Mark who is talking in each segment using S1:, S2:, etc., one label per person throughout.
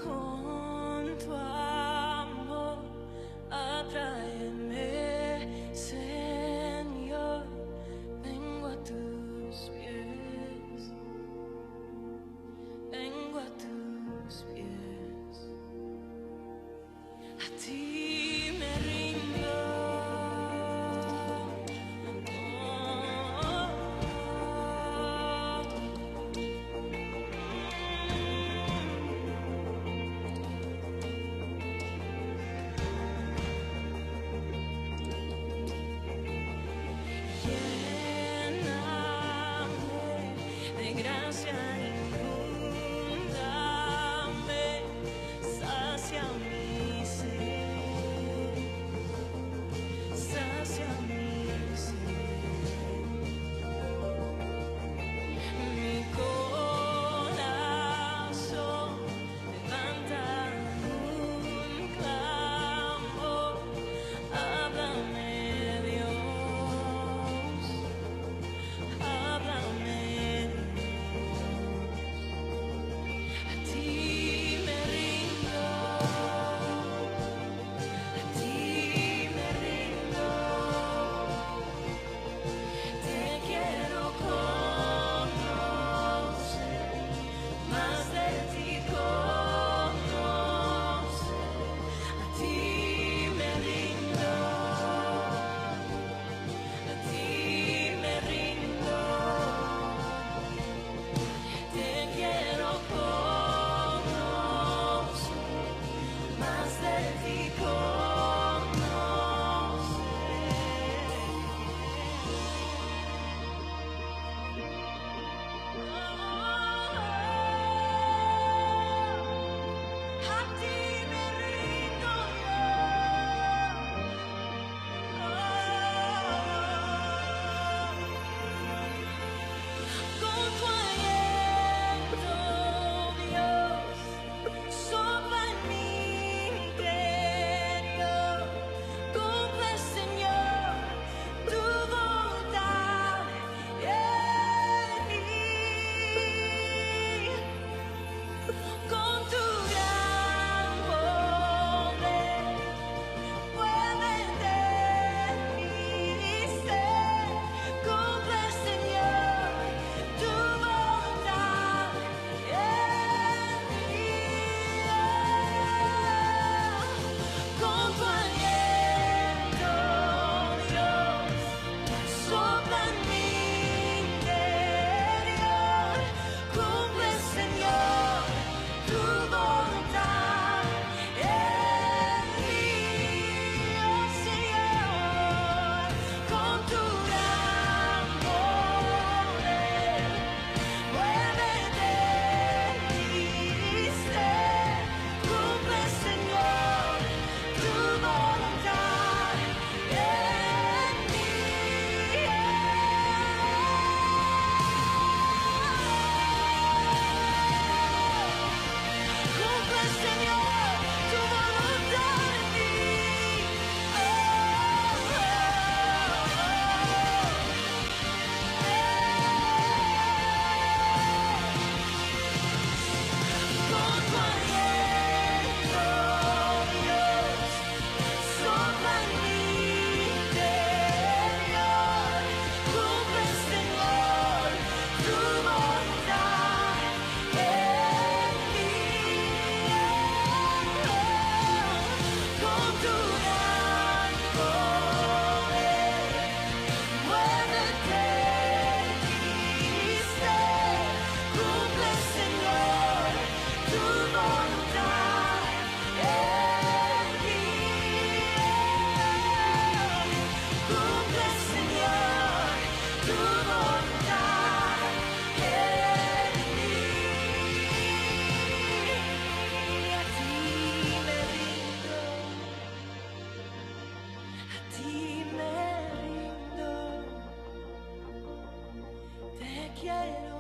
S1: con tu amor, atráeme, Señor, vengo a tus pies, vengo a tus pies, a ti me rindo. De gracia inúndame, sacia mi sed, sacia mi sed. Mi corazón levanta un clamor, háblame Dios, háblame. A ti me rindo, a ti me rindo, te quiero conocer, más de ti conocer. A ti me rindo, a ti me rindo, te quiero conocer, más de ti conocer. A ti me rindo con tu aliento, Dios, sopla en mi interior, cumple, Señor, tu voluntad en mí. Con tu gran poder, muévete en mi ser, cumple, Señor, tu voluntad en mí. Con tu aliento, Dios, sopla en mi interior, cumple, Señor, tu voluntad en mí, oh Señor. Con tu gran poder, muévete en mi ser, cumple, Señor, tu voluntad en mí. Cumple, Señor, tu voluntad en mí. Con tu aliento, Dios, sopla en mi interior, cumple, Señor, tu voluntad en mí. Con tu gran poder, muévete en mi ser, cumple, Señor, tu voluntad en mí. Cumple, Señor, tu voluntad en mí. A ti me rindo, a ti me rindo, te quiero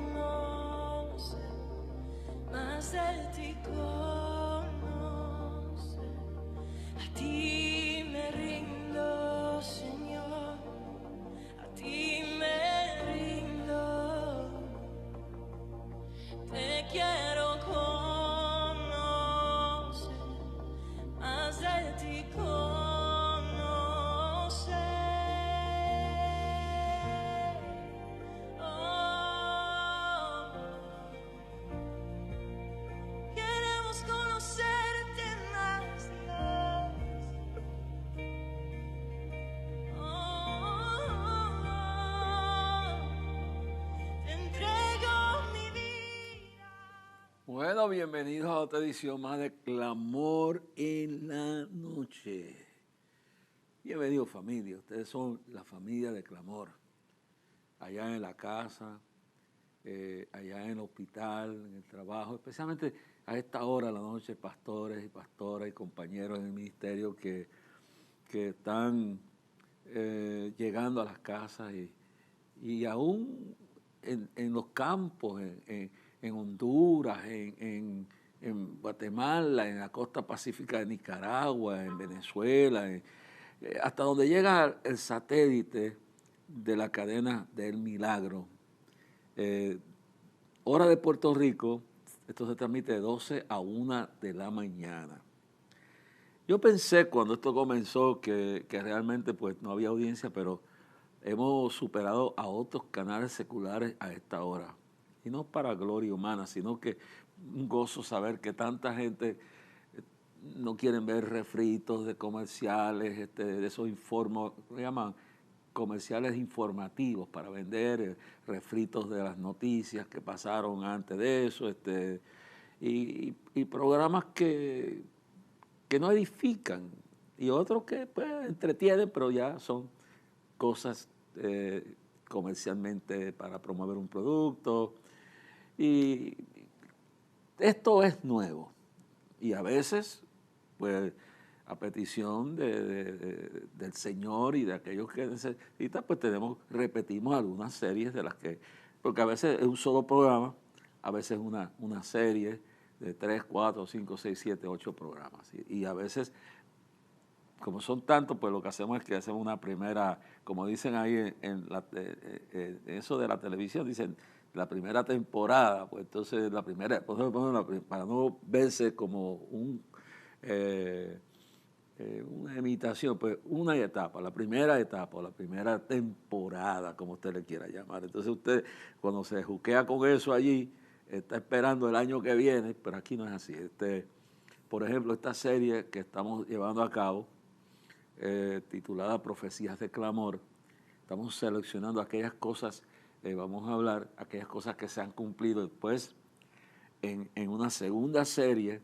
S1: conocer, más de ti conocer. A ti me rindo, Señor, a ti me rindo, te quiero conocer.
S2: Bueno, bienvenidos a otra edición más de Clamor en la Noche. Bienvenidos familia, ustedes son la familia de Clamor. Allá en la casa, allá en el hospital, en el trabajo, especialmente a esta hora de la noche, pastores y pastoras y compañeros en el ministerio que están llegando a las casas y aún en los campos, en Honduras, en Guatemala, en la costa pacífica de Nicaragua, en Venezuela, hasta donde llega el satélite de la cadena del Milagro. Hora de Puerto Rico, esto se transmite de 12 a 1 de la mañana. Yo pensé cuando esto comenzó que realmente pues no había audiencia, pero hemos superado a otros canales seculares a esta hora. Y no para gloria humana, sino que un gozo saber que tanta gente no quieren ver refritos de comerciales, de esos ¿cómo se llaman? Comerciales informativos para vender refritos de las noticias que pasaron antes de eso, y programas que no edifican y otros que pues, entretienen, pero ya son cosas comercialmente para promover un producto. Y esto es nuevo y a veces, pues, a petición del Señor y de aquellos que necesitan, pues repetimos algunas series de las que, porque a veces es un solo programa, a veces una serie de 3, 4, 5, 6, 7, 8 programas. Y a veces, como son tantos, pues lo que hacemos es que hacemos una primera, como dicen ahí en eso de la televisión, dicen la primera temporada, pues entonces la primera, para no verse como una imitación, pues una etapa, la primera temporada, como usted le quiera llamar. Entonces usted, cuando se juquea con eso allí, está esperando el año que viene, pero aquí no es así. Por ejemplo, esta serie que estamos llevando a cabo, titulada Profecías de Clamor, estamos seleccionando aquellas cosas, vamos a hablar, aquellas cosas que se han cumplido después en una segunda serie,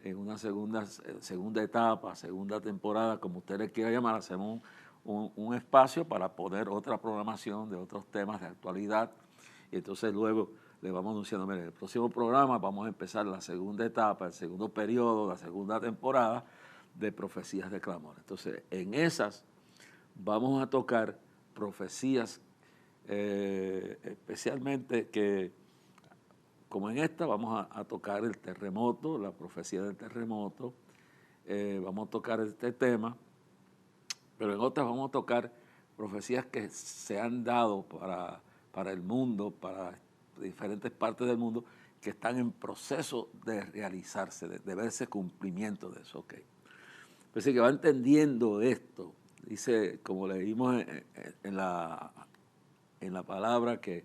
S2: en una segunda etapa, segunda temporada, como usted le quiera llamar. Hacemos un espacio para poner otra programación de otros temas de actualidad, y entonces luego le vamos anunciando, mire, en el próximo programa vamos a empezar la segunda etapa, el segundo periodo, la segunda temporada de Profecías de Clamor. Entonces, en esas vamos a tocar profecías, especialmente que, como en esta, vamos a tocar el terremoto, la profecía del terremoto, vamos a tocar este tema, pero en otras vamos a tocar profecías que se han dado para el mundo, para diferentes partes del mundo, que están en proceso de realizarse, de verse cumplimiento de eso. Okay. Así que va entendiendo esto. Dice, como leímos en la palabra, que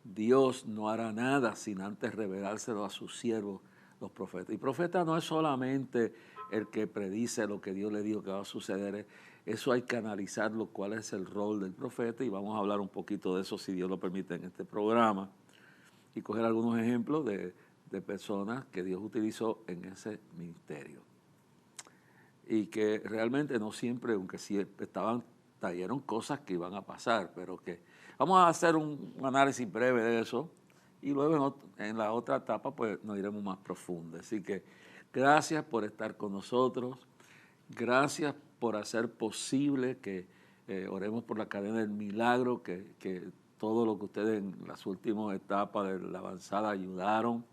S2: Dios no hará nada sin antes revelárselo a sus siervos, los profetas. Y profeta no es solamente el que predice lo que Dios le dijo que va a suceder. Eso hay que analizarlo, cuál es el rol del profeta, y vamos a hablar un poquito de eso, si Dios lo permite, en este programa, y coger algunos ejemplos de personas que Dios utilizó en ese ministerio. Y que realmente no siempre, aunque sí trajeron cosas que iban a pasar, pero que vamos a hacer un análisis breve de eso, y luego en la otra etapa pues nos iremos más profundo. Así que gracias por estar con nosotros, gracias por hacer posible que oremos por la cadena del milagro, que todo lo que ustedes en las últimas etapas de la avanzada ayudaron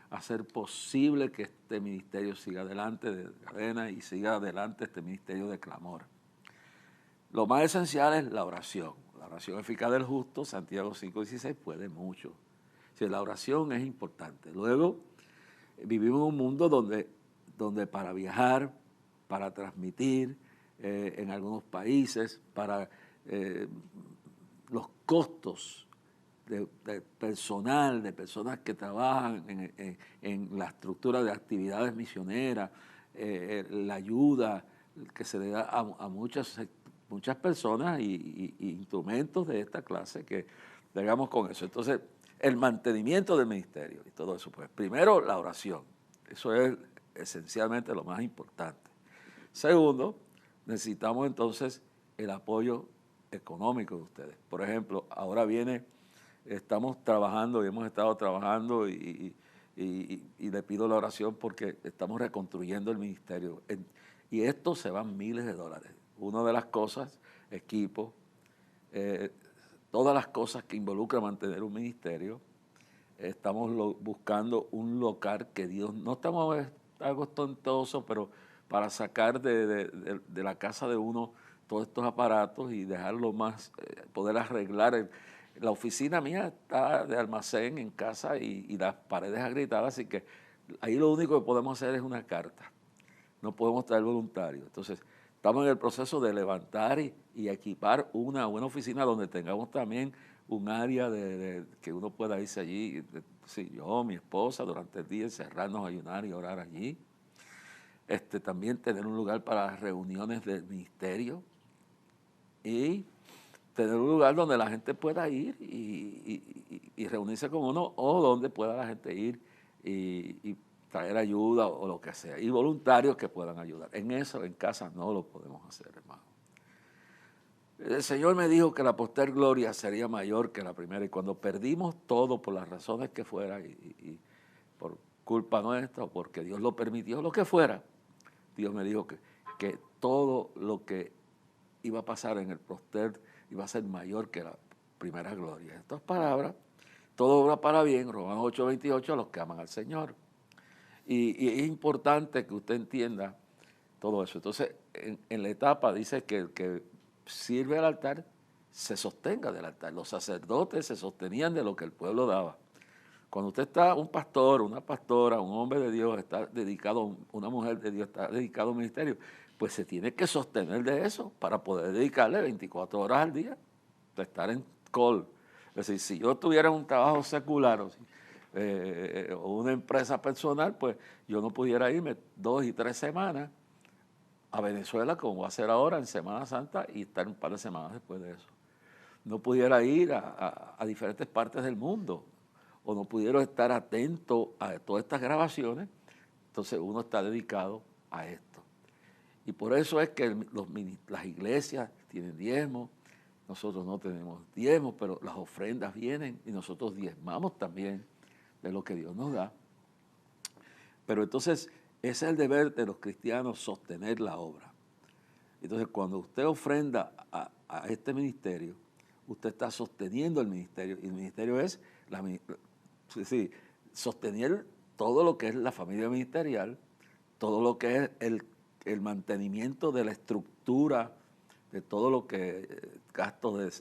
S2: a hacer posible que este ministerio siga adelante de cadena y siga adelante este ministerio de clamor. Lo más esencial es la oración. La oración eficaz del justo, Santiago 5:16, puede mucho. O sea, la oración es importante. Luego, vivimos en un mundo donde para viajar, para transmitir en algunos países, para los costos de personal, de personas que trabajan en la estructura de actividades misioneras, la ayuda que se le da a muchas personas y instrumentos de esta clase, que digamos con eso. Entonces, el mantenimiento del ministerio y todo eso. Pues primero, la oración. Eso es esencialmente lo más importante. Segundo, necesitamos entonces el apoyo económico de ustedes. Por ejemplo, ahora estamos trabajando y hemos estado trabajando y le pido la oración porque estamos reconstruyendo el ministerio. Y esto se van miles de dólares. Una de las cosas, equipo, todas las cosas que involucran mantener un ministerio, estamos buscando un local que Dios, no estamos algo tontoso, pero para sacar de la casa de uno todos estos aparatos y dejarlo más, poder arreglar. La oficina mía está de almacén en casa y las paredes agrietadas, así que ahí lo único que podemos hacer es una carta. No podemos traer voluntarios. Entonces, estamos en el proceso de levantar y equipar una buena oficina donde tengamos también un área que uno pueda irse allí, sí, yo, mi esposa, durante el día, encerrarnos, ayunar y orar allí. También tener un lugar para reuniones del ministerio y tener un lugar donde la gente pueda ir y reunirse con uno o donde pueda la gente ir y traer ayuda o lo que sea. Y voluntarios que puedan ayudar. En eso, en casa, no lo podemos hacer, hermano. El Señor me dijo que la posterior gloria sería mayor que la primera. Y cuando perdimos todo por las razones que fuera y por culpa nuestra o porque Dios lo permitió, lo que fuera, Dios me dijo que todo lo que iba a pasar en el posterior iba a ser mayor que la primera gloria. Estas palabras, todo obra para bien, Romanos 8:28, a los que aman al Señor. Y es importante que usted entienda todo eso. Entonces, en la etapa dice que el que sirve al altar se sostenga del altar. Los sacerdotes se sostenían de lo que el pueblo daba. Cuando usted está, un pastor, una pastora, un hombre de Dios, está dedicado, una mujer de Dios está dedicado a un ministerio, pues se tiene que sostener de eso para poder dedicarle 24 horas al día, de estar en call. Es decir, si yo tuviera un trabajo secular o una empresa personal, pues yo no pudiera irme 2 y 3 semanas a Venezuela, como voy a hacer ahora en Semana Santa, y estar un par de semanas después de eso. No pudiera ir a diferentes partes del mundo, o no pudiera estar atento a todas estas grabaciones, entonces uno está dedicado a esto. Y por eso es que las iglesias tienen diezmo, nosotros no tenemos diezmo, pero las ofrendas vienen y nosotros diezmamos también de lo que Dios nos da. Pero entonces ese es el deber de los cristianos, sostener la obra. Entonces cuando usted ofrenda a este ministerio, usted está sosteniendo el ministerio, y el ministerio es sostener todo lo que es la familia ministerial, todo lo que es el mantenimiento de la estructura, de todo lo que gastos de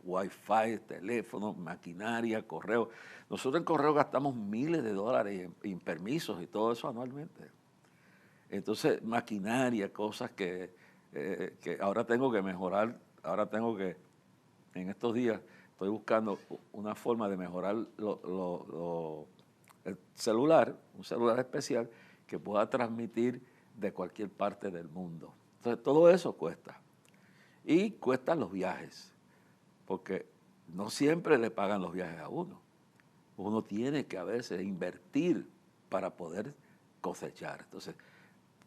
S2: wifi, teléfono, maquinaria, correo. Nosotros en correo gastamos miles de dólares en permisos y todo eso anualmente. Entonces, maquinaria, cosas que ahora tengo que mejorar, en estos días estoy buscando una forma de mejorar el celular, un celular especial que pueda transmitir de cualquier parte del mundo. Entonces, todo eso cuesta. Y cuestan los viajes, porque no siempre le pagan los viajes a uno. Uno tiene que a veces invertir para poder cosechar. Entonces,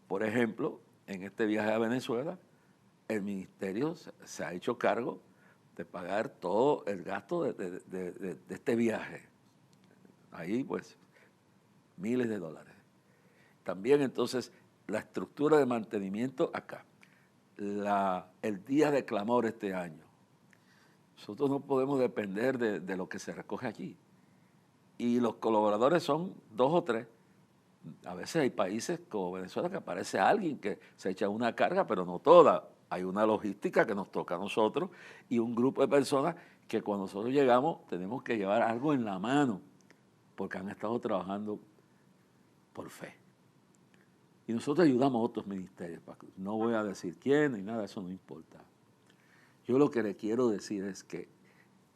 S2: por ejemplo, en este viaje a Venezuela, el ministerio se ha hecho cargo de pagar todo el gasto de este viaje. Ahí, pues, miles de dólares. También, entonces, la estructura de mantenimiento acá. El día de clamor este año. Nosotros no podemos depender de lo que se recoge allí. Y los colaboradores son 2 o 3. A veces hay países como Venezuela que aparece alguien que se echa una carga, pero no toda. Hay una logística que nos toca a nosotros y un grupo de personas que cuando nosotros llegamos tenemos que llevar algo en la mano porque han estado trabajando por fe. Y nosotros ayudamos a otros ministerios. No voy a decir quién ni nada, eso no importa. Yo lo que le quiero decir es que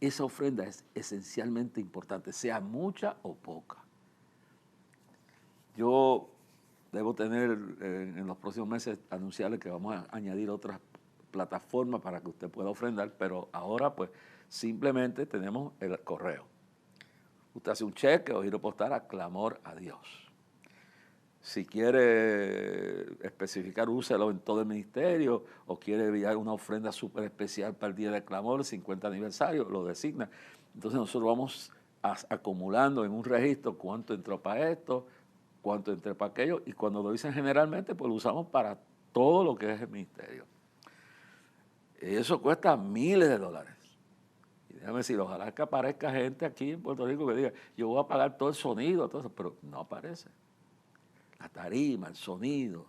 S2: esa ofrenda es esencialmente importante, sea mucha o poca. Yo debo tener en los próximos meses anunciarle que vamos a añadir otras plataformas para que usted pueda ofrendar, pero ahora pues simplemente tenemos el correo. Usted hace un cheque o giro postal a clamor a Dios. Si quiere especificar, úselo en todo el ministerio, o quiere enviar una ofrenda súper especial para el Día del Clamor, el 50 aniversario, lo designa. Entonces nosotros vamos acumulando en un registro cuánto entró para esto, cuánto entró para aquello, y cuando lo dicen generalmente, pues lo usamos para todo lo que es el ministerio. Y eso cuesta miles de dólares. Y déjame decir, ojalá que aparezca gente aquí en Puerto Rico que diga, yo voy a pagar todo el sonido, todo eso, pero no aparece. La tarima, el sonido.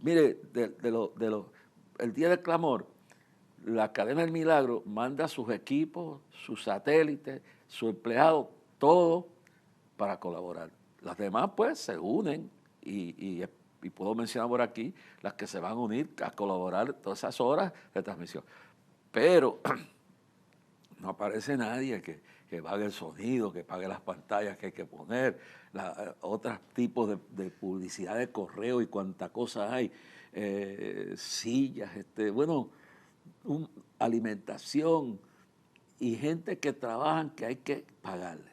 S2: Mire, el Día del Clamor, la cadena del Milagro manda sus equipos, sus satélites, sus empleados, todo para colaborar. Las demás, pues, se unen y puedo mencionar por aquí las que se van a unir a colaborar todas esas horas de transmisión. Pero no aparece nadie que pague el sonido, que pague las pantallas que hay que poner, otros tipos de publicidad de correo y cuánta cosa hay, sillas, alimentación y gente que trabajan que hay que pagarle.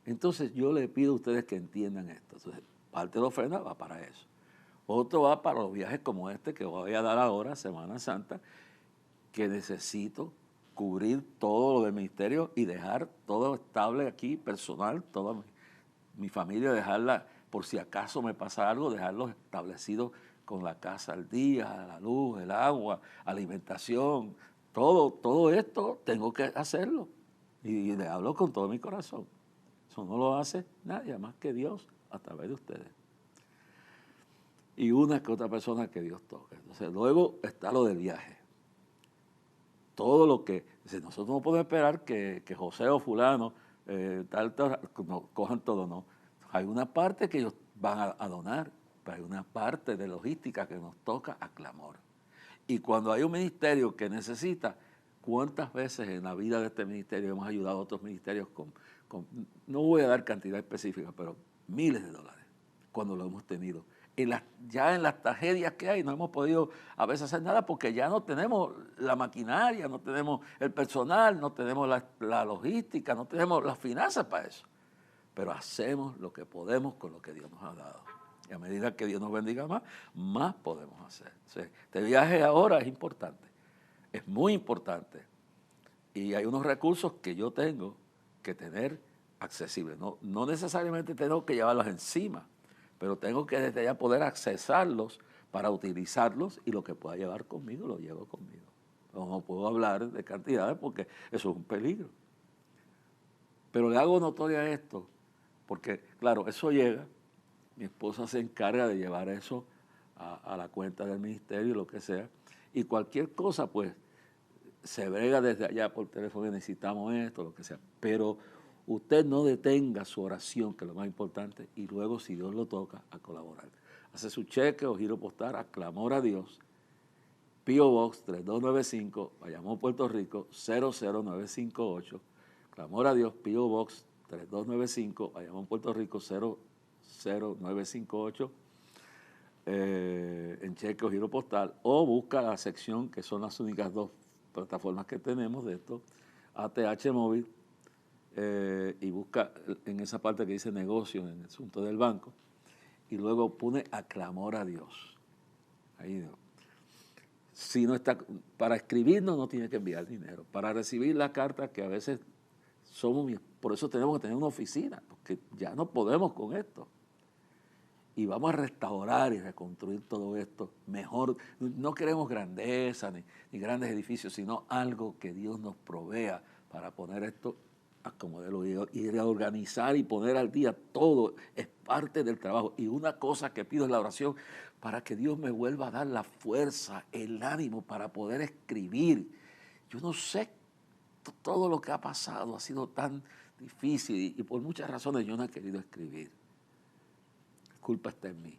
S2: Entonces yo le pido a ustedes que entiendan esto. Entonces, parte de la ofrenda va para eso. Otro va para los viajes como este que voy a dar ahora, Semana Santa, que necesito cubrir todo lo del ministerio y dejar todo estable aquí, personal, toda mi familia, dejarla, por si acaso me pasa algo, dejarlos establecidos con la casa al día, la luz, el agua, alimentación, todo esto tengo que hacerlo. Y le hablo con todo mi corazón. Eso no lo hace nadie más que Dios a través de ustedes. Y una que otra persona que Dios toca. Entonces, luego está lo del viaje. Todo lo que, nosotros no podemos esperar que José o fulano, no, cojan todo, no. Hay una parte que ellos van a donar, pero hay una parte de logística que nos toca a clamor. Y cuando hay un ministerio que necesita, ¿cuántas veces en la vida de este ministerio hemos ayudado a otros ministerios no voy a dar cantidad específica, pero miles de dólares, cuando lo hemos tenido? Ya en las tragedias que hay no hemos podido a veces hacer nada porque ya no tenemos la maquinaria, no tenemos el personal, no tenemos la logística, no tenemos las finanzas para eso. Pero hacemos lo que podemos con lo que Dios nos ha dado. Y a medida que Dios nos bendiga más podemos hacer. O sea, este viaje ahora es importante, es muy importante. Y hay unos recursos que yo tengo que tener accesibles. No necesariamente tengo que llevarlos encima, pero tengo que desde allá poder accesarlos para utilizarlos y lo que pueda llevar conmigo, lo llevo conmigo. No puedo hablar de cantidades porque eso es un peligro. Pero le hago notoria esto porque, claro, eso llega, mi esposa se encarga de llevar eso a la cuenta del ministerio, lo que sea, y cualquier cosa, pues, se brega desde allá por teléfono, necesitamos esto, lo que sea. Pero usted no detenga su oración, que es lo más importante, y luego, si Dios lo toca, a colaborar. Hace su cheque o giro postal a clamor a Dios, P.O. Box 3295, Bayamón, Puerto Rico, 00958. Clamor a Dios, P.O. Box 3295, Bayamón, Puerto Rico, 00958. En cheque o giro postal, o busca la sección, que son las únicas dos plataformas que tenemos de esto, ATH Móvil, y busca en esa parte que dice negocio, en el asunto del banco, y luego pone a clamor a Dios. Ahí no. Si no está, para escribirnos no tiene que enviar dinero, para recibir la carta, que a veces por eso tenemos que tener una oficina, porque ya no podemos con esto. Y vamos a restaurar y reconstruir todo esto mejor. No queremos grandeza ni grandes edificios, sino algo que Dios nos provea para poner esto a como de lo y reorganizar y poner al día todo. Es parte del trabajo. Y una cosa que pido es la oración para que Dios me vuelva a dar la fuerza, el ánimo para poder escribir. Yo no sé, todo lo que ha pasado ha sido tan difícil y por muchas razones yo no he querido escribir. Culpa está en mí,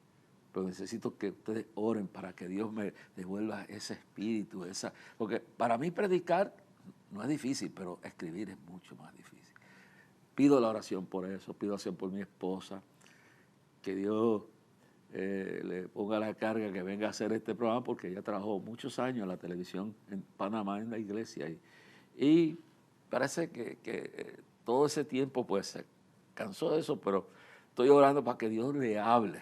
S2: pero necesito que ustedes oren para que Dios me devuelva ese espíritu, porque para mí predicar no es difícil, pero escribir es mucho más difícil. Pido la oración por eso, pido oración por mi esposa, que Dios le ponga la carga que venga a hacer este programa, porque ella trabajó muchos años en la televisión en Panamá, en la iglesia, y parece que todo ese tiempo pues se cansó de eso, pero estoy orando para que Dios le hable.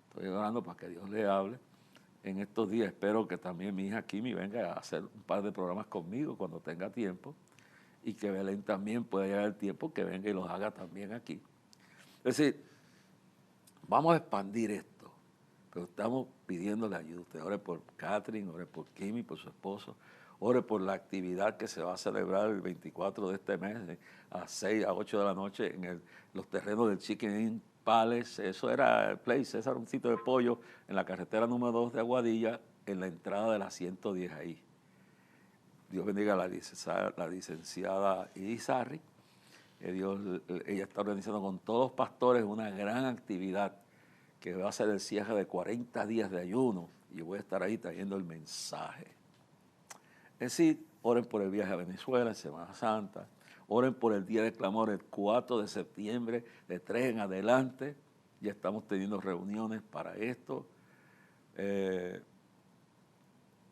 S2: Estoy orando para que Dios le hable. En estos días espero que también mi hija Kimi venga a hacer un par de programas conmigo cuando tenga tiempo y que Belén también pueda llegar el tiempo que venga y los haga también aquí. Es decir, vamos a expandir esto, pero estamos pidiéndole ayuda. Usted ore por Catherine, ore por Kimi, por su esposo, ore por la actividad que se va a celebrar el 24 de este mes a 6 a 8 de la noche en los terrenos del Chicken Inn Palace. Eso era el place, ese era un sitio de pollo en la carretera número 2 de Aguadilla, en la entrada de la 110 ahí. Dios bendiga a la licenciada Irizarry. Ella está organizando con todos los pastores una gran actividad que va a ser el cierre de 40 días de ayuno y voy a estar ahí trayendo el mensaje. Es decir, oren por el viaje a Venezuela en Semana Santa, oren por el Día de Clamor el 4 de septiembre, de 3 en adelante, ya estamos teniendo reuniones para esto.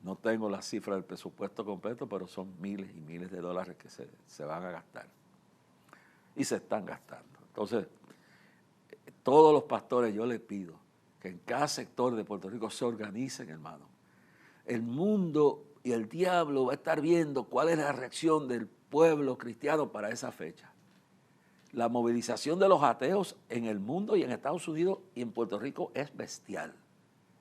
S2: No tengo la cifra del presupuesto completo, pero son miles y miles de dólares que se van a gastar. Y se están gastando. Entonces, todos los pastores yo les pido que en cada sector de Puerto Rico se organicen, hermano. El mundo y el diablo va a estar viendo cuál es la reacción del pueblo cristiano para esa fecha. La movilización de los ateos en el mundo y en Estados Unidos y en Puerto Rico es bestial.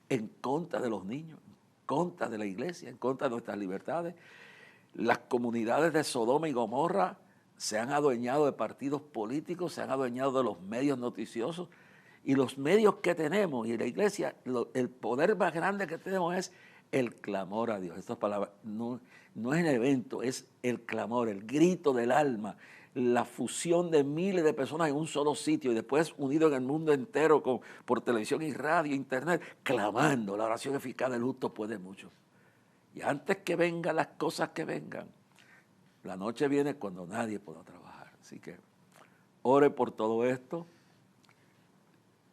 S2: En contra de los niños, en contra de la iglesia, en contra de nuestras libertades. Las comunidades de Sodoma y Gomorra se han adueñado de partidos políticos, se han adueñado de los medios noticiosos y los medios que tenemos y la iglesia, el poder más grande que tenemos es el clamor a Dios. Estas palabras no es el evento, es el clamor, el grito del alma, la fusión de miles de personas en un solo sitio y después unido en el mundo entero por televisión y radio, internet, clamando. La oración eficaz del justo puede mucho. Y antes que vengan las cosas que vengan, la noche viene cuando nadie pueda trabajar. Así que ore por todo esto,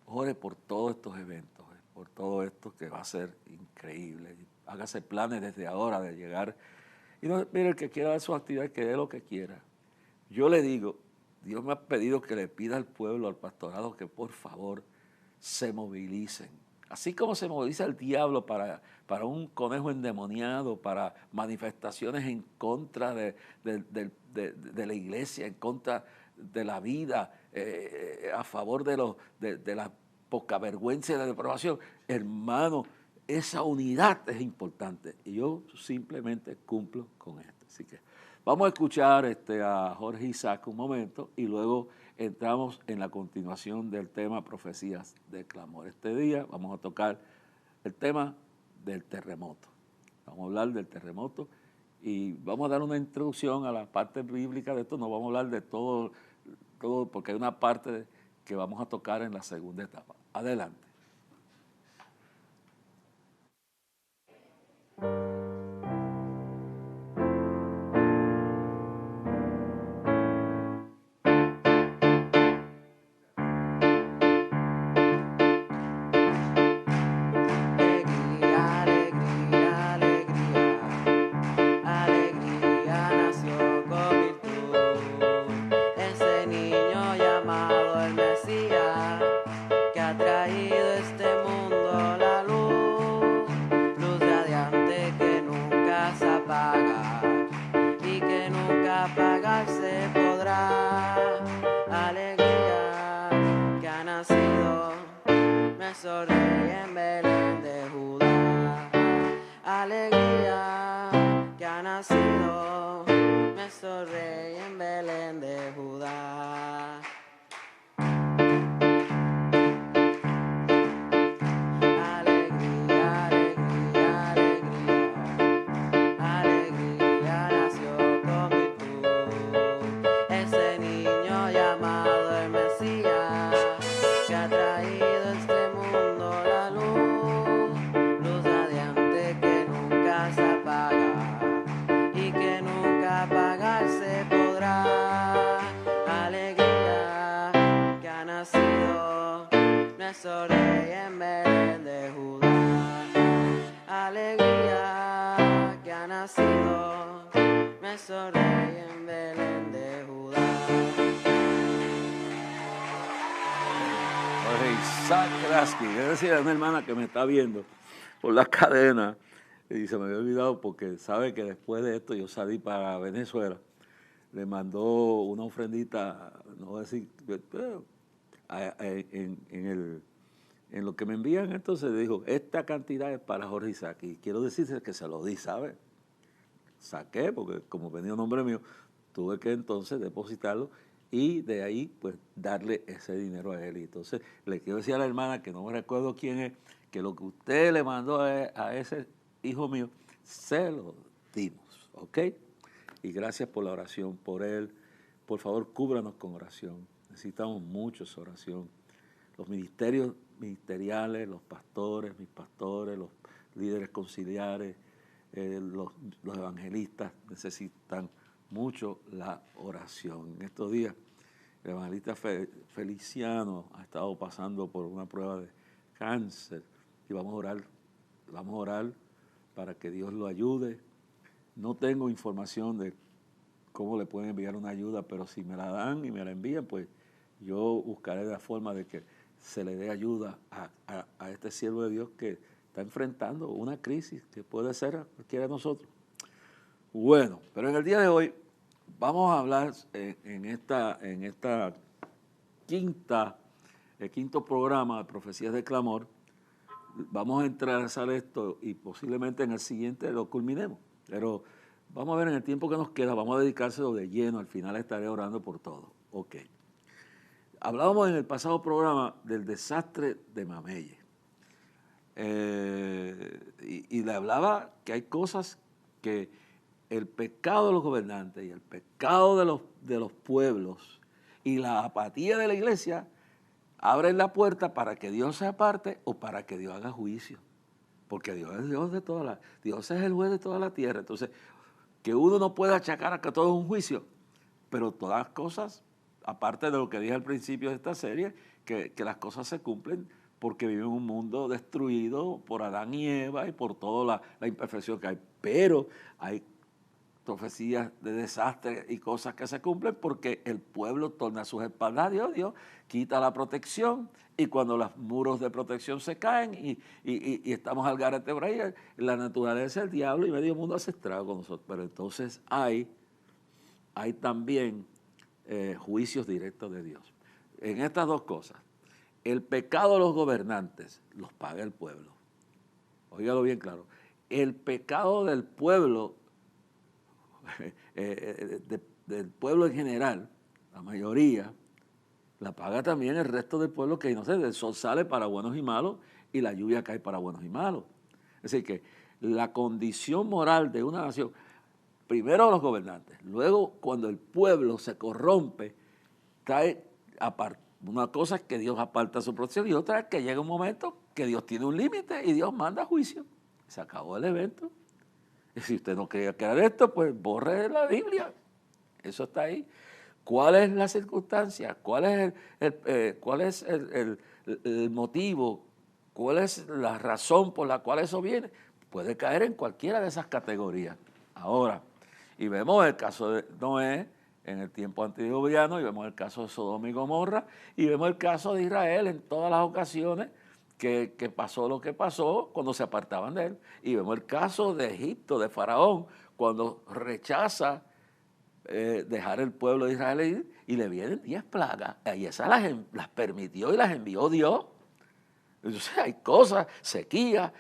S2: ore por todos estos eventos, por todo esto que va a ser increíble. Hágase planes desde ahora de llegar. Y no, mire, el que quiera dar su actividad, que dé lo que quiera. Yo le digo, Dios me ha pedido que le pida al pueblo, al pastorado, que por favor se movilicen. Así como se moviliza el diablo para un conejo endemoniado, para manifestaciones en contra de la iglesia, en contra de la vida, a favor de la poca vergüenza y la depravación. Hermano, esa unidad es importante y yo simplemente cumplo con esto. Así que vamos a escuchar a Jorge Isaac un momento y luego entramos en la continuación del tema Profecías de Clamor. Este día vamos a tocar el tema del terremoto. Vamos a hablar del terremoto y vamos a dar una introducción a la parte bíblica de esto. No vamos a hablar de todo porque hay una parte que vamos a tocar en la segunda etapa. Adelante.
S1: nuestro rey en Belén de Judá.
S2: Jorge Isaac Kraski, es decir, una hermana que me está viendo por la cadena y se me había olvidado porque sabe que después de esto yo salí para Venezuela. Le mandó una ofrendita, no voy a decir, pero en lo que me envían, entonces dijo, esta cantidad es para Jorge Isaac. Y quiero decirse que se lo di, ¿sabe? Saqué, porque como venía un nombre mío, tuve que entonces depositarlo y de ahí pues darle ese dinero a él. Y entonces le quiero decir a la hermana, que no me recuerdo quién es, que lo que usted le mandó a ese hijo mío, se lo dimos, ¿ok? Y gracias por la oración por él. Por favor, cúbranos con oración. Necesitamos mucho esa oración. Los ministeriales, los pastores, mis pastores, los líderes conciliares, los evangelistas necesitan mucho la oración. En estos días, el evangelista Feliciano ha estado pasando por una prueba de cáncer y vamos a orar para que Dios lo ayude. No tengo información de cómo le pueden enviar una ayuda, pero si me la dan y me la envían, pues yo buscaré la forma de que se le dé ayuda a este siervo de Dios que está enfrentando una crisis que puede ser a cualquiera de nosotros. Bueno, pero en el día de hoy vamos a hablar en esta quinto programa de Profecías de Clamor. Vamos a entrelazar esto y posiblemente en el siguiente lo culminemos. Pero vamos a ver en el tiempo que nos queda, vamos a dedicárselo de lleno. Al final estaré orando por todo. Ok. Hablábamos en el pasado programa del desastre de Mamelle. Y le hablaba que hay cosas que el pecado de los gobernantes y el pecado de los pueblos y la apatía de la iglesia abren la puerta para que Dios se aparte o para que Dios haga juicio. Porque Dios es Dios de Dios es el juez de toda la tierra. Entonces, que uno no puede achacar a que todo es un juicio, pero todas las cosas, aparte de lo que dije al principio de esta serie, que las cosas se cumplen porque viven en un mundo destruido por Adán y Eva y por toda la imperfección que hay. Pero hay profecías de desastre y cosas que se cumplen porque el pueblo torna sus espaldas a Dios, Dios quita la protección y cuando los muros de protección se caen y estamos al garete por ahí, la naturaleza del diablo y medio mundo hace estrago con nosotros. Pero entonces hay también juicios directos de Dios. En estas dos cosas, el pecado de los gobernantes los paga el pueblo. Óigalo bien claro. El pecado del pueblo del pueblo en general, la mayoría, la paga también el resto del pueblo que, no sé, el sol sale para buenos y malos y la lluvia cae para buenos y malos. Es decir, que la condición moral de una nación, primero los gobernantes, luego cuando el pueblo se corrompe, trae una cosa es que Dios aparta su protección y otra es que llega un momento que Dios tiene un límite y Dios manda juicio. Se acabó el evento. Y si usted no quería creer esto, pues borre la Biblia. Eso está ahí. ¿Cuál es la circunstancia? ¿Cuál es el motivo? ¿Cuál es la razón por la cual eso viene? Puede caer en cualquiera de esas categorías. Ahora, y vemos el caso de Noé en el tiempo antediluviano, y vemos el caso de Sodoma y Gomorra, y vemos el caso de Israel en todas las ocasiones que pasó lo que pasó cuando se apartaban de él. Y vemos el caso de Egipto, de Faraón, cuando rechaza dejar el pueblo de Israel ir y le vienen 10 plagas. Y esas las permitió y las envió Dios. Entonces hay cosas, sequías,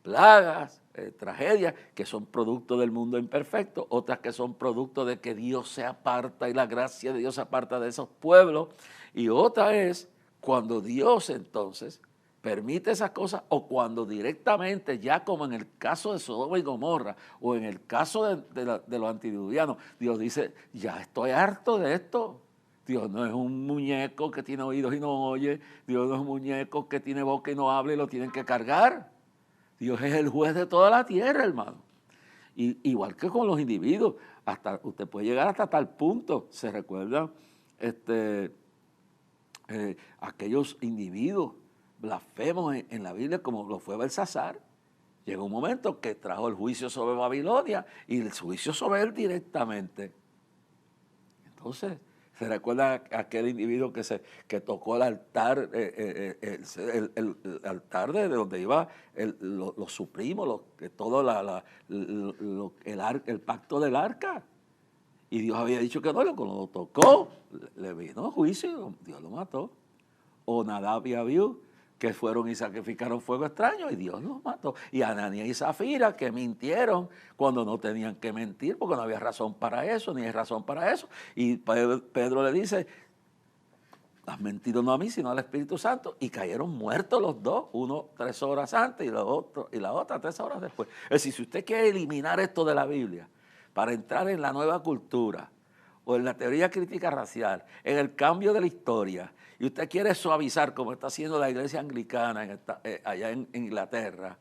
S2: plagas, tragedias, que son producto del mundo imperfecto, otras que son producto de que Dios se aparta y la gracia de Dios se aparta de esos pueblos. Y otra es cuando Dios entonces permite esas cosas o cuando directamente, ya como en el caso de Sodoma y Gomorra o en el caso de los antediluvianos, Dios dice, ya estoy harto de esto. Dios no es un muñeco que tiene oídos y no oye, Dios no es un muñeco que tiene boca y no habla y lo tienen que cargar. Dios es el juez de toda la tierra, hermano. Igual que con los individuos, usted puede llegar hasta tal punto, se recuerda aquellos individuos blasfemos en la Biblia como lo fue Belsasar. llegó un momento que trajo el juicio sobre Babilonia y el juicio sobre él directamente. Entonces, ¿se recuerda aquel individuo que tocó el altar, el altar de donde iba los su primo, todo el pacto del arca? Y Dios había dicho que no, cuando lo tocó, le vino juicio, Dios lo mató. O Nadab y Abiú, que fueron y sacrificaron fuego extraño, y Dios los mató. Y Ananías y Zafira, que mintieron cuando no tenían que mentir, porque no había razón para eso, ni hay razón para eso. Y Pedro le dice, has mentido no a mí, sino al Espíritu Santo, y cayeron muertos los dos, uno 3 horas antes y la otra 3 horas después. Es decir, si usted quiere eliminar esto de la Biblia para entrar en la nueva cultura, o en la teoría crítica racial, en el cambio de la historia, y usted quiere suavizar, como está haciendo la iglesia anglicana allá en Inglaterra,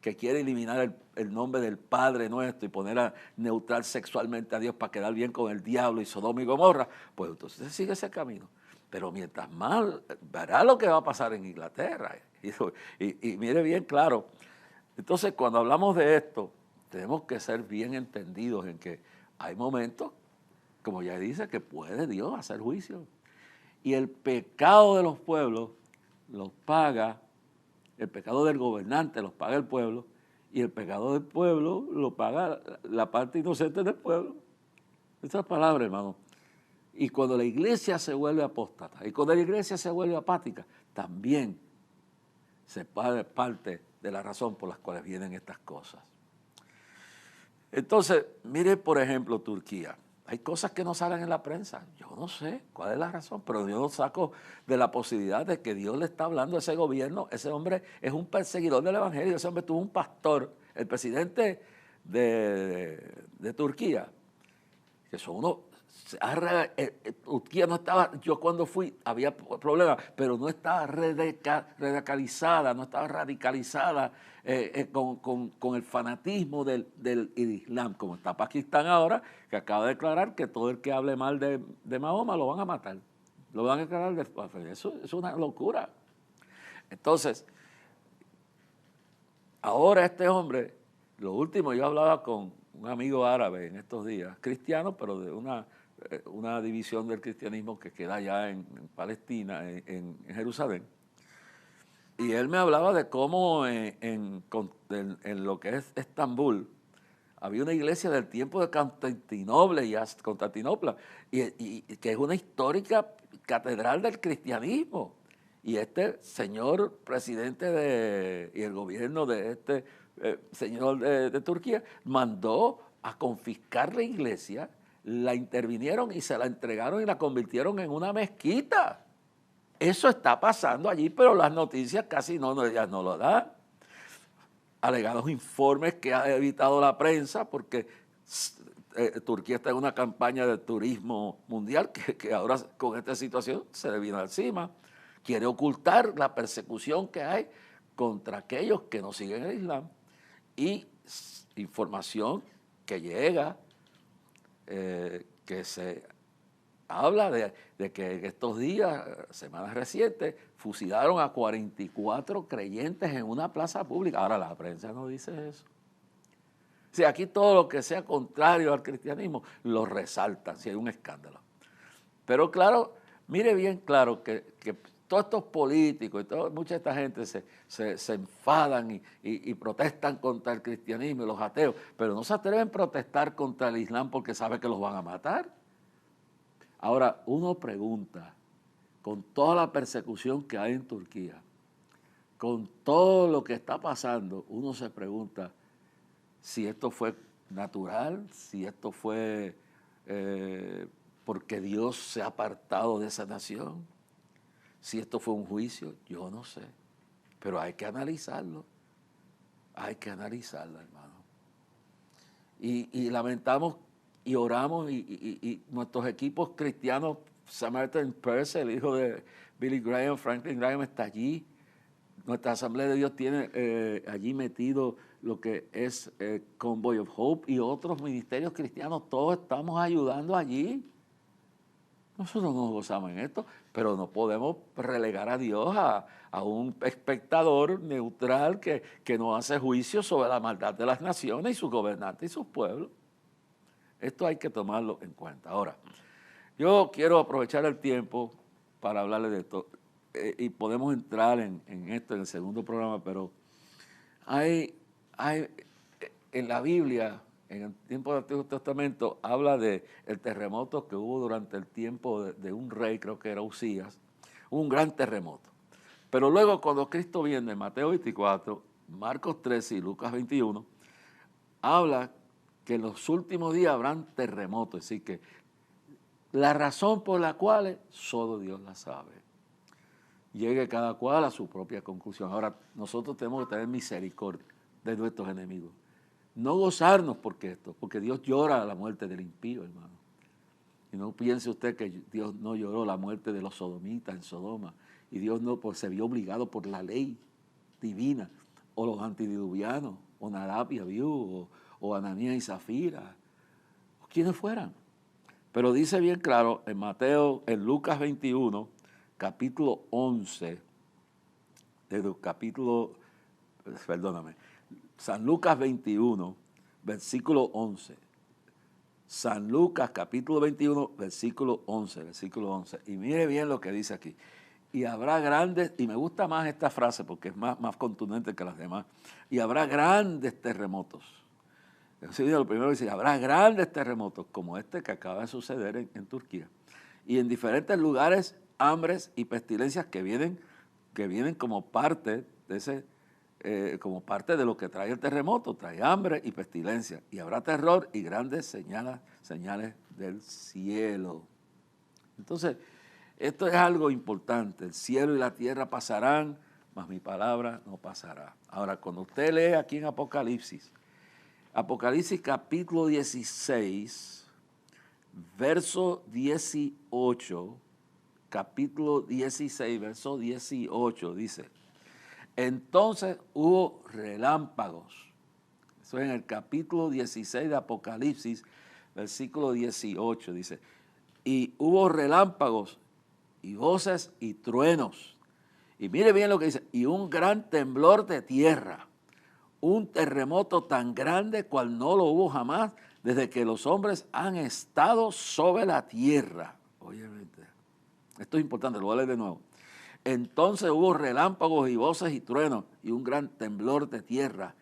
S2: que quiere eliminar el nombre del Padre nuestro y poner a neutral sexualmente a Dios para quedar bien con el diablo y Sodoma y Gomorra, pues entonces sigue ese camino. Pero mientras más, verá lo que va a pasar en Inglaterra. Y mire bien claro, entonces cuando hablamos de esto, tenemos que ser bien entendidos en que hay momentos, como ya dice, que puede Dios hacer juicio. Y el pecado de los pueblos los paga, el pecado del gobernante los paga el pueblo, y el pecado del pueblo lo paga la parte inocente del pueblo. Estas palabras, hermano. Y cuando la iglesia se vuelve apóstata, y cuando la iglesia se vuelve apática, también se paga parte de la razón por las cuales vienen estas cosas. Entonces, mire por ejemplo Turquía. Hay cosas que no salen en la prensa. Yo no sé cuál es la razón, pero yo lo saco de la posibilidad de que Dios le está hablando a ese gobierno. Ese hombre es un perseguidor del evangelio. Ese hombre tuvo un pastor, el presidente de Turquía, que son unos... Turquía no estaba, yo cuando fui había problemas, pero no estaba radicalizada, no estaba radicalizada con el fanatismo del Islam, como está Pakistán ahora, que acaba de declarar que todo el que hable mal de Mahoma lo van a matar, lo van a declarar eso es una locura. Entonces, ahora este hombre, lo último, yo hablaba con un amigo árabe en estos días, cristiano, pero de una división del cristianismo que queda allá en Palestina, en Jerusalén. Y él me hablaba de cómo en lo que es Estambul había una iglesia del tiempo de Constantinopla, y que es una histórica catedral del cristianismo. Y este señor presidente y el gobierno de este señor de Turquía mandó a confiscar la iglesia, la intervinieron y se la entregaron y la convirtieron en una mezquita. Eso está pasando allí, pero las noticias casi ellas no lo dan. Alegados informes que ha evitado la prensa porque Turquía está en una campaña de turismo mundial que ahora con esta situación se le viene encima. Quiere ocultar la persecución que hay contra aquellos que no siguen el Islam. Y información que llega, que se habla de que en estos días, semanas recientes, fusilaron a 44 creyentes en una plaza pública. Ahora la prensa no dice eso. O sea, aquí todo lo que sea contrario al cristianismo lo resaltan si hay un escándalo. Pero claro, mire bien claro que todos estos políticos y mucha de esta gente se enfadan y protestan contra el cristianismo y los ateos, pero no se atreven a protestar contra el Islam porque saben que los van a matar. Ahora, uno pregunta, con toda la persecución que hay en Turquía, con todo lo que está pasando, uno se pregunta si esto fue natural, si esto fue porque Dios se ha apartado de esa nación, si esto fue un juicio, yo no sé, pero hay que analizarlo, hermano. Y lamentamos y oramos y nuestros equipos cristianos, Samaritan Purse, el hijo de Billy Graham, Franklin Graham, está allí. Nuestra Asamblea de Dios tiene allí metido lo que es Convoy of Hope y otros ministerios cristianos. Todos estamos ayudando allí. Nosotros nos gozamos en esto, pero no podemos relegar a Dios a un espectador neutral que no hace juicio sobre la maldad de las naciones y sus gobernantes y sus pueblos. Esto hay que tomarlo en cuenta. Ahora, yo quiero aprovechar el tiempo para hablarles de esto y podemos entrar en esto en el segundo programa, pero hay en la Biblia, en el tiempo del Antiguo Testamento, habla de el terremoto que hubo durante el tiempo de un rey, creo que era Usías, un gran terremoto. Pero luego cuando Cristo viene, en Mateo 24, Marcos 13 y Lucas 21, habla que en los últimos días habrán terremotos, es decir, que la razón por la cual solo Dios la sabe. Llegue cada cual a su propia conclusión. Ahora, nosotros tenemos que tener misericordia de nuestros enemigos. No gozarnos porque Dios llora la muerte del impío, hermano. Y no piense usted que Dios no lloró la muerte de los sodomitas en Sodoma. Y Dios no se vio obligado por la ley divina. O los antidiluvianos, o Nadab y Abiú, o Ananías y Zafira, o quienes fueran. Pero dice bien claro en Lucas 21, capítulo 11, San Lucas 21, versículo 11. San Lucas capítulo 21, versículo 11. Y mire bien lo que dice aquí. Y habrá grandes, y me gusta más esta frase porque es más contundente que las demás, y habrá grandes terremotos. Lo primero dice, habrá grandes terremotos como este que acaba de suceder en Turquía. Y en diferentes lugares, hambres y pestilencias que vienen como parte como parte de lo que trae el terremoto, trae hambre y pestilencia, y habrá terror y grandes señales del cielo. Entonces, esto es algo importante, el cielo y la tierra pasarán, mas mi palabra no pasará. Ahora, cuando usted lee aquí en Apocalipsis capítulo 16, verso 18, capítulo 16, verso 18, dice, entonces hubo relámpagos. Eso es en el capítulo 16 de Apocalipsis, versículo 18, dice, y hubo relámpagos y voces y truenos. Y mire bien lo que dice, y un gran temblor de tierra, un terremoto tan grande cual no lo hubo jamás desde que los hombres han estado sobre la tierra. Oye, esto es importante, lo voy a leer de nuevo. Entonces hubo relámpagos y voces y truenos y un gran temblor de tierra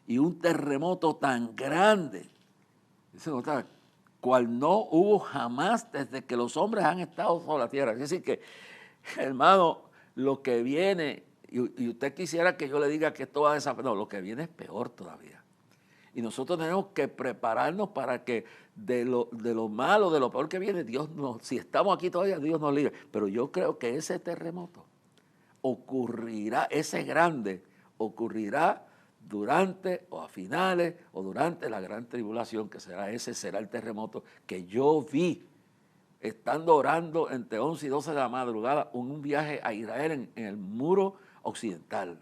S2: y un terremoto tan grande, dice, cual no hubo jamás desde que los hombres han estado sobre la tierra. Es decir que, hermano, lo que viene, y usted quisiera que yo le diga que esto va a desaparecer, no, lo que viene es peor todavía. Y nosotros tenemos que prepararnos para que de lo malo, de lo peor que viene, si estamos aquí todavía, Dios nos libre. Pero yo creo que ese terremoto ese grande, ocurrirá durante o a finales o durante la gran tribulación, que será el terremoto que yo vi estando orando entre 11 y 12 de la madrugada en un viaje a Israel en el muro occidental,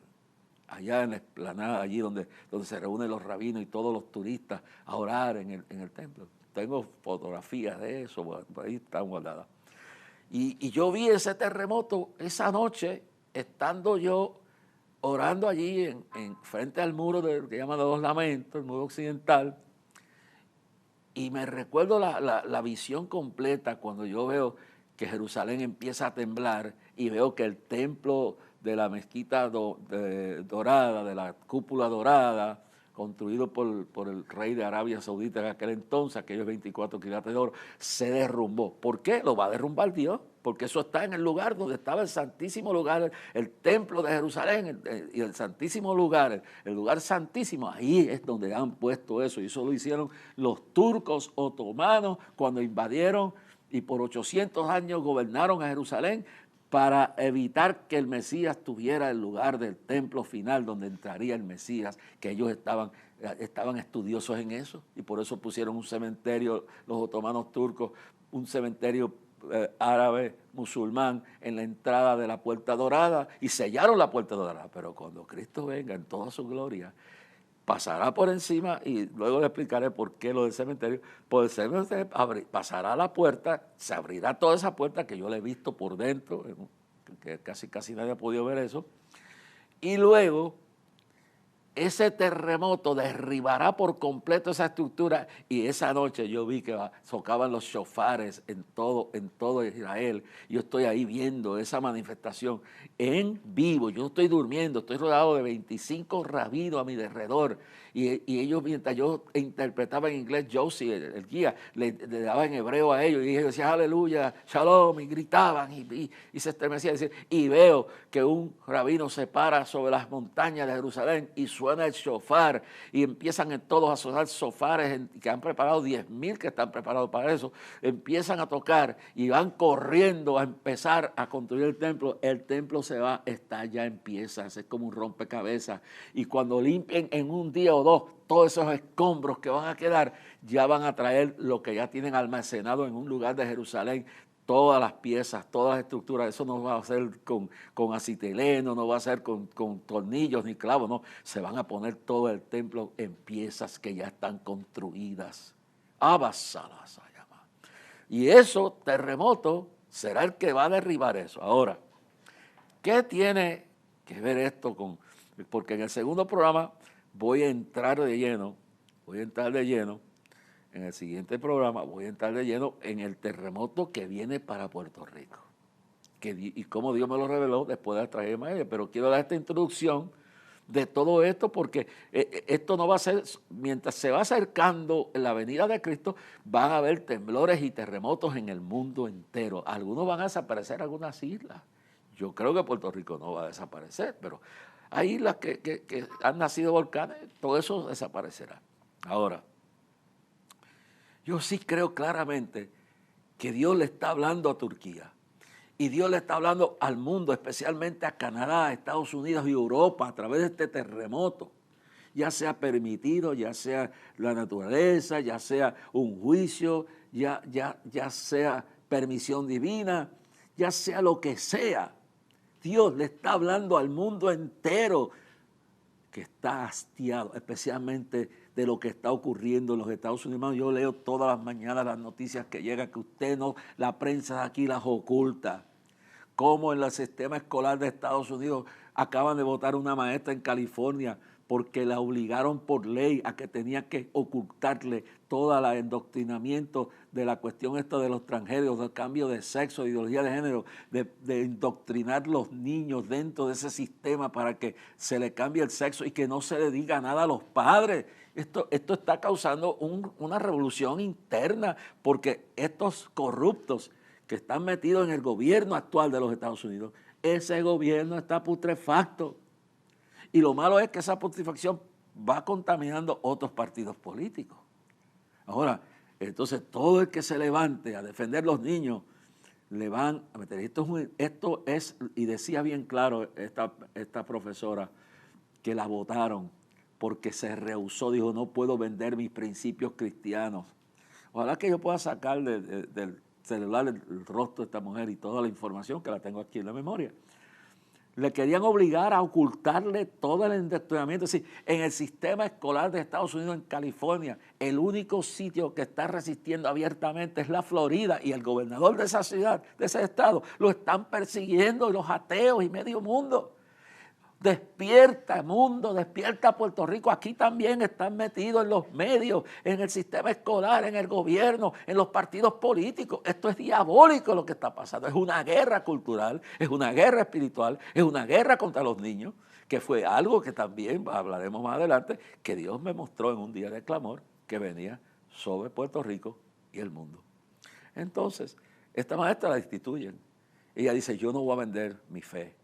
S2: allá en la explanada, allí donde se reúnen los rabinos y todos los turistas a orar en el templo. Tengo fotografías de eso, por ahí están guardadas. Y yo vi ese terremoto esa noche, estando yo orando allí en frente al muro que llaman de los lamentos, el muro occidental, y me recuerdo la visión completa cuando yo veo que Jerusalén empieza a temblar y veo que el templo de la mezquita dorada, de la cúpula dorada, construido por el rey de Arabia Saudita en aquel entonces, aquellos 24 quilates de oro, se derrumbó. ¿Por qué? Lo va a derrumbar Dios, porque eso está en el lugar donde estaba el santísimo lugar, el templo de Jerusalén, y el santísimo lugar, el lugar santísimo, ahí es donde han puesto eso, y eso lo hicieron los turcos otomanos cuando invadieron y por 800 años gobernaron a Jerusalén, para evitar que el Mesías tuviera el lugar del templo final donde entraría el Mesías, que ellos estaban estudiosos en eso, y por eso pusieron un cementerio, los otomanos turcos, un cementerio árabe musulmán en la entrada de la Puerta Dorada, y sellaron la Puerta Dorada. Pero cuando Cristo venga en toda su gloria, pasará por encima y luego le explicaré por qué lo del cementerio. Por el cementerio pasará la puerta, se abrirá toda esa puerta que yo la he visto por dentro, que casi nadie ha podido ver eso, y luego ese terremoto derribará por completo esa estructura y esa noche yo vi que tocaban los shofares en todo Israel. Yo estoy ahí viendo esa manifestación en vivo. Yo estoy durmiendo, estoy rodeado de 25 rabinos a mi alrededor y ellos, mientras yo interpretaba en inglés, Josie, el guía, le daba en hebreo a ellos y ellos decían aleluya, shalom, y gritaban y se estremecían. Y veo que un rabino se para sobre las montañas de Jerusalén y suena el shofar y empiezan todos a sonar shofares que han preparado 10,000 que están preparados para eso, empiezan a tocar y van corriendo a empezar a construir el templo está ya en piezas, es como un rompecabezas y cuando limpien en un día o dos todos esos escombros que van a quedar, ya van a traer lo que ya tienen almacenado en un lugar de Jerusalén, todas las piezas, todas las estructuras. Eso no va a ser con acetileno, no va a ser con tornillos ni clavos, no. Se van a poner todo el templo en piezas que ya están construidas. Abasalas se llama. Y eso, terremoto, será el que va a derribar eso. Ahora, ¿qué tiene que ver esto con...? Porque en el segundo programa voy a entrar de lleno, en el siguiente programa voy a entrar de lleno en el terremoto que viene para Puerto Rico. Y cómo Dios me lo reveló después de traerme a ella. Pero quiero dar esta introducción de todo esto porque esto no va a ser, mientras se va acercando la venida de Cristo, van a haber temblores y terremotos en el mundo entero. Algunos van a desaparecer, algunas islas. Yo creo que Puerto Rico no va a desaparecer, pero hay islas que han nacido volcanes, todo eso desaparecerá. Ahora, yo sí creo claramente que Dios le está hablando a Turquía y Dios le está hablando al mundo, especialmente a Canadá, Estados Unidos y Europa a través de este terremoto. Ya sea permitido, ya sea la naturaleza, ya sea un juicio, ya sea permisión divina, ya sea lo que sea. Dios le está hablando al mundo entero que está hastiado, especialmente de lo que está ocurriendo en los Estados Unidos. Yo leo todas las mañanas las noticias que llegan, que usted no, la prensa de aquí las oculta. Como en el sistema escolar de Estados Unidos acaban de votar una maestra en California porque la obligaron por ley a que tenía que ocultarle todo el adoctrinamiento de la cuestión esta de los extranjeros, del cambio de sexo, de ideología de género, de indoctrinar los niños dentro de ese sistema para que se le cambie el sexo y que no se le diga nada a los padres. Esto está causando una revolución interna porque estos corruptos que están metidos en el gobierno actual de los Estados Unidos, ese gobierno está putrefacto. Y lo malo es que esa putrefacción va contaminando otros partidos políticos. Ahora, entonces todo el que se levante a defender los niños, le van a meter. Esto es, y decía bien claro esta profesora, que la votaron porque se rehusó, dijo, no puedo vender mis principios cristianos. Ojalá que yo pueda sacar del celular el rostro de esta mujer y toda la información que la tengo aquí en la memoria. Le querían obligar a ocultarle todo el endoctrinamiento. Es decir, en el sistema escolar de Estados Unidos, en California, el único sitio que está resistiendo abiertamente es la Florida y el gobernador de esa ciudad, de ese estado, lo están persiguiendo los ateos y medio mundo. Despierta mundo, despierta Puerto Rico. Aquí también están metidos en los medios, en el sistema escolar, en el gobierno, en los partidos políticos. Esto es diabólico lo que está pasando. Es una guerra cultural, es una guerra espiritual, es una guerra contra los niños, que fue algo que también hablaremos más adelante, que Dios me mostró en un día de clamor que venía sobre Puerto Rico y el mundo. Entonces, esta maestra la destituyen. Ella dice, yo no voy a vender mi fe.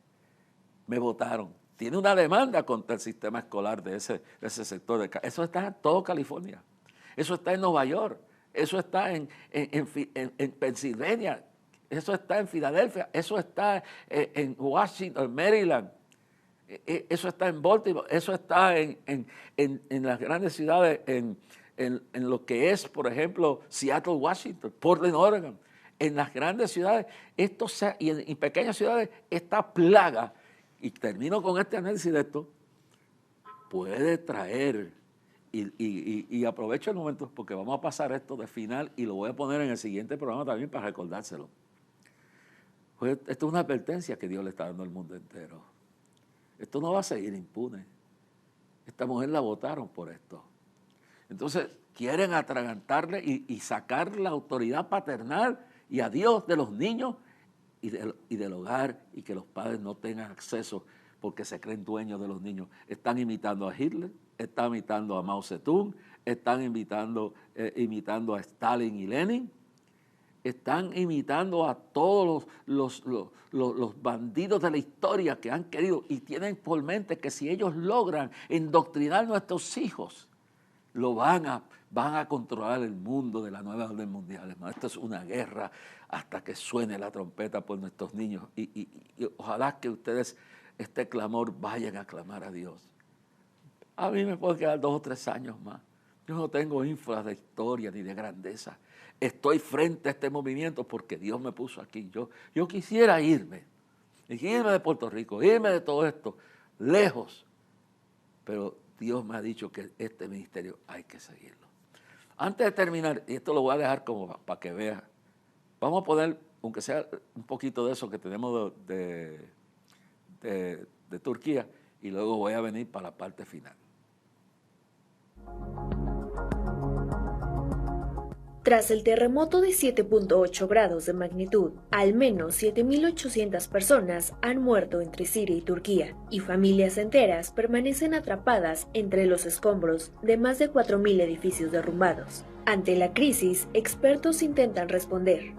S2: Me votaron. Tiene una demanda contra el sistema escolar de ese sector. Eso está en todo California. Eso está en Nueva York. Eso está en Pensilvania. Eso está en Filadelfia. Eso está en Washington, Maryland. Eso está en Baltimore. Eso está en las grandes ciudades, en lo que es, por ejemplo, Seattle, Washington, Portland, Oregon. En las grandes ciudades y en pequeñas ciudades, esta plaga. Y termino con este análisis de esto. puede traer, y aprovecho el momento porque vamos a pasar esto de final y lo voy a poner en el siguiente programa también para recordárselo. Pues esto es una advertencia que Dios le está dando al mundo entero. Esto no va a seguir impune. Esta mujer la votaron por esto. Entonces quieren atragantarle y sacar la autoridad paternal y a Dios de los niños y del hogar, y que los padres no tengan acceso porque se creen dueños de los niños. Están imitando a Hitler, están imitando a Mao Zedong, están imitando a Stalin y Lenin, están imitando a todos los bandidos de la historia que han querido y tienen por mente que si ellos logran indoctrinar a nuestros hijos, van a controlar el mundo de la nueva orden mundial. Hermano, esto es una guerra hasta que suene la trompeta por nuestros niños. Y ojalá que ustedes este clamor vayan a clamar a Dios. A mí me puede quedar 2 o 3 años más. Yo no tengo ínfulas de historia ni de grandeza. Estoy frente a este movimiento porque Dios me puso aquí. Yo quisiera irme de Puerto Rico, irme de todo esto, lejos. Pero Dios me ha dicho que este ministerio hay que seguirlo. Antes de terminar, y esto lo voy a dejar como para que vean, vamos a poner, aunque sea un poquito de eso que tenemos de Turquía, y luego voy a venir para la parte final.
S3: Tras el terremoto de 7.8 grados de magnitud, al menos 7.800 personas han muerto entre Siria y Turquía, y familias enteras permanecen atrapadas entre los escombros de más de 4.000 edificios derrumbados. Ante la crisis, expertos intentan responder.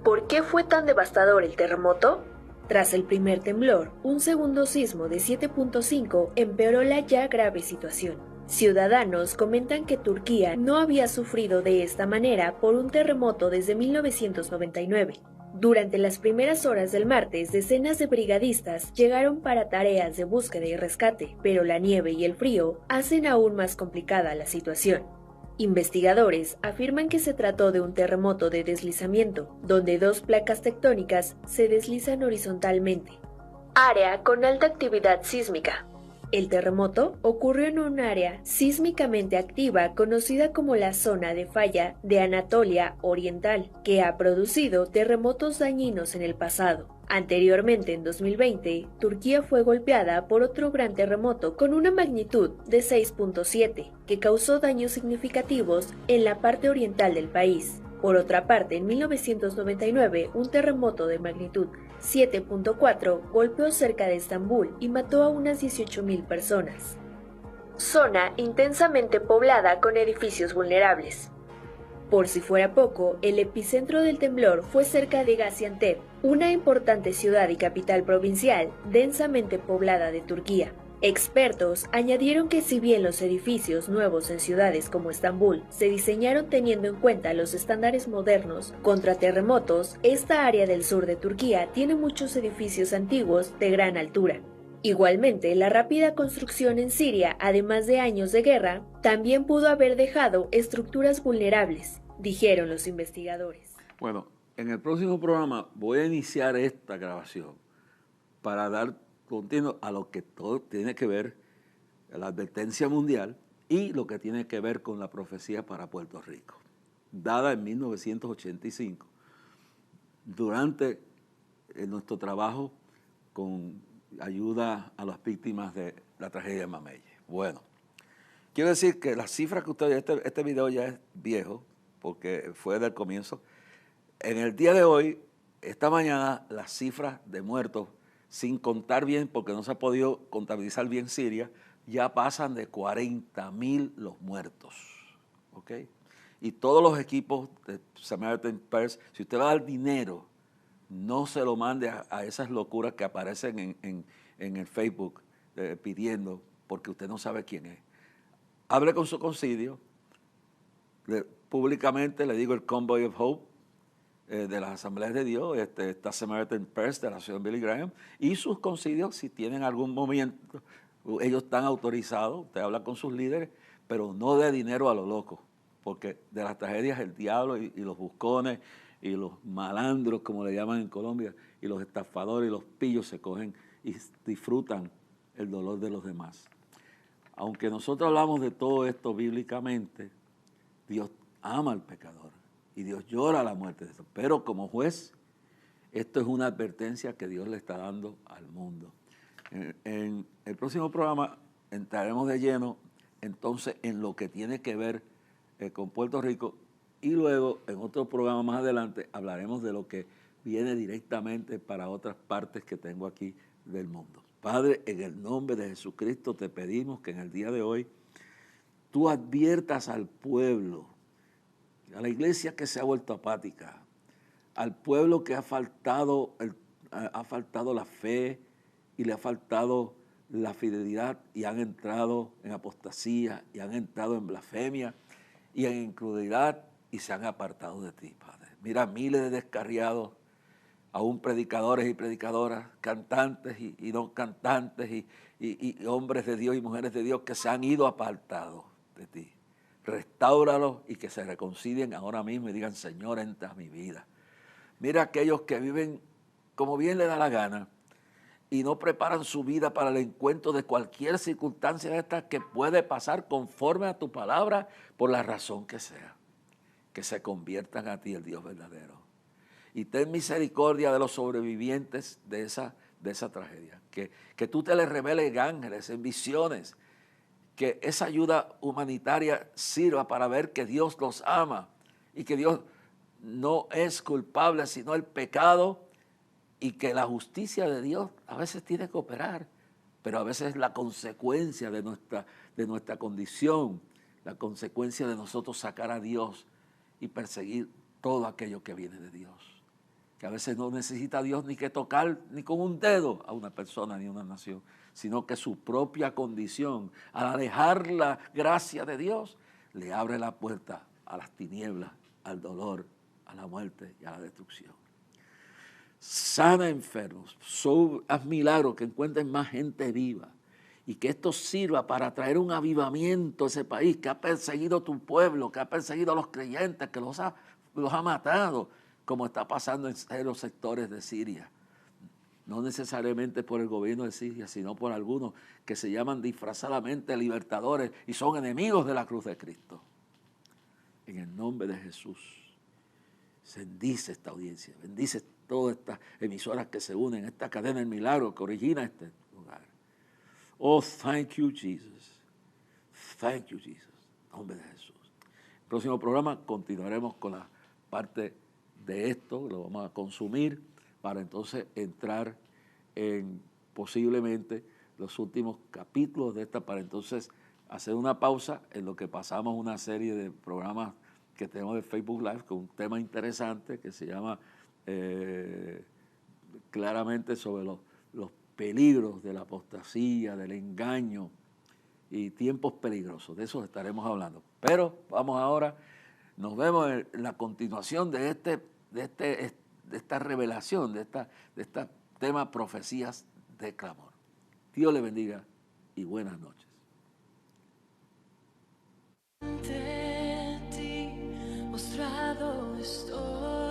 S3: ¿Por qué fue tan devastador el terremoto? Tras el primer temblor, un segundo sismo de 7.5 empeoró la ya grave situación. Ciudadanos comentan que Turquía no había sufrido de esta manera por un terremoto desde 1999. Durante las primeras horas del martes, decenas de brigadistas llegaron para tareas de búsqueda y rescate, pero la nieve y el frío hacen aún más complicada la situación. Investigadores afirman que se trató de un terremoto de deslizamiento, donde 2 placas tectónicas se deslizan horizontalmente. Área con alta actividad sísmica. El terremoto ocurrió en un área sísmicamente activa conocida como la zona de falla de Anatolia Oriental, que ha producido terremotos dañinos en el pasado. Anteriormente, en 2020, Turquía fue golpeada por otro gran terremoto con una magnitud de 6.7, que causó daños significativos en la parte oriental del país. Por otra parte, en 1999, un terremoto de magnitud 7.4 golpeó cerca de Estambul y mató a unas 18.000 personas. Zona intensamente poblada con edificios vulnerables. Por si fuera poco, el epicentro del temblor fue cerca de Gaziantep, una importante ciudad y capital provincial densamente poblada de Turquía. Expertos añadieron que si bien los edificios nuevos en ciudades como Estambul se diseñaron teniendo en cuenta los estándares modernos contra terremotos, esta área del sur de Turquía tiene muchos edificios antiguos de gran altura. Igualmente, la rápida construcción en Siria, además de años de guerra, también pudo haber dejado estructuras vulnerables, dijeron los investigadores.
S2: Bueno, en el próximo programa voy a iniciar esta grabación para dar continuo a lo que todo tiene que ver, la advertencia mundial y lo que tiene que ver con la profecía para Puerto Rico, dada en 1985, durante nuestro trabajo con ayuda a las víctimas de la tragedia de Mamelle. Bueno, quiero decir que las cifras que ustedes, este video ya es viejo, porque fue del comienzo. En el día de hoy, esta mañana, las cifras de muertos, sin contar bien, porque no se ha podido contabilizar bien Siria, ya pasan de 40.000 los muertos, ¿ok? Y todos los equipos de Samaritan Purse, si usted va a dar dinero, no se lo mande a esas locuras que aparecen en el Facebook pidiendo, porque usted no sabe quién es. Hable con su concilio, públicamente le digo el Convoy of Hope, de las Asambleas de Dios, está Samaritan Purse de la ciudad de Billy Graham, y sus concilios, si tienen algún movimiento, ellos están autorizados, usted habla con sus líderes, pero no de dinero a lo loco, porque de las tragedias el diablo y los buscones y los malandros, como le llaman en Colombia, y los estafadores y los pillos se cogen y disfrutan el dolor de los demás. aunque nosotros hablamos de todo esto bíblicamente, Dios ama al pecador y Dios llora la muerte de eso. Pero como juez, esto es una advertencia que Dios le está dando al mundo. En el próximo programa entraremos de lleno entonces en lo que tiene que ver con Puerto Rico y luego en otro programa más adelante hablaremos de lo que viene directamente para otras partes que tengo aquí del mundo. Padre, en el nombre de Jesucristo te pedimos que en el día de hoy tú adviertas al pueblo, a la iglesia que se ha vuelto apática, al pueblo que ha faltado la fe y le ha faltado la fidelidad y han entrado en apostasía y han entrado en blasfemia y en incredulidad y se han apartado de ti, Padre. Mira, miles de descarriados, aún predicadores y predicadoras, cantantes y no cantantes y hombres de Dios y mujeres de Dios que se han ido apartados de ti. Restáuralos y que se reconcilien ahora mismo y digan, Señor, entra a mi vida. Mira aquellos que viven como bien le da la gana y no preparan su vida para el encuentro de cualquier circunstancia de estas que puede pasar conforme a tu palabra por la razón que sea. Que se conviertan a ti, el Dios verdadero. Y ten misericordia de los sobrevivientes de esa tragedia. Que tú te les reveles en ángeles, en visiones. Que esa ayuda humanitaria sirva para ver que Dios los ama y que Dios no es culpable sino el pecado y que la justicia de Dios a veces tiene que operar, pero a veces es la consecuencia de nuestra condición, la consecuencia de nosotros sacar a Dios y perseguir todo aquello que viene de Dios. Que a veces no necesita Dios ni que tocar ni con un dedo a una persona ni a una nación, sino que su propia condición, al alejar la gracia de Dios, le abre la puerta a las tinieblas, al dolor, a la muerte y a la destrucción. Sana enfermos, haz milagros, que encuentren más gente viva y que esto sirva para traer un avivamiento a ese país que ha perseguido tu pueblo, que ha perseguido a los creyentes, que los ha matado, como está pasando en los sectores de Siria. No necesariamente por el gobierno de Siria, sino por algunos que se llaman disfrazadamente libertadores y son enemigos de la cruz de Cristo. En el nombre de Jesús, bendice esta audiencia, bendice todas estas emisoras que se unen, esta cadena del milagro que origina este lugar. Oh, thank you, Jesus. Thank you, Jesus. En nombre de Jesús. El próximo programa continuaremos con la parte de esto, lo vamos a consumir para entonces entrar en posiblemente los últimos capítulos de esta, para entonces hacer una pausa en lo que pasamos una serie de programas que tenemos de Facebook Live con un tema interesante que se llama claramente sobre los peligros de la apostasía, del engaño y tiempos peligrosos. De eso estaremos hablando. Pero vamos ahora, nos vemos en la continuación de esta revelación, de esta tema profecías de clamor. Dios le bendiga y buenas noches.
S1: Ante ti mostrado estoy.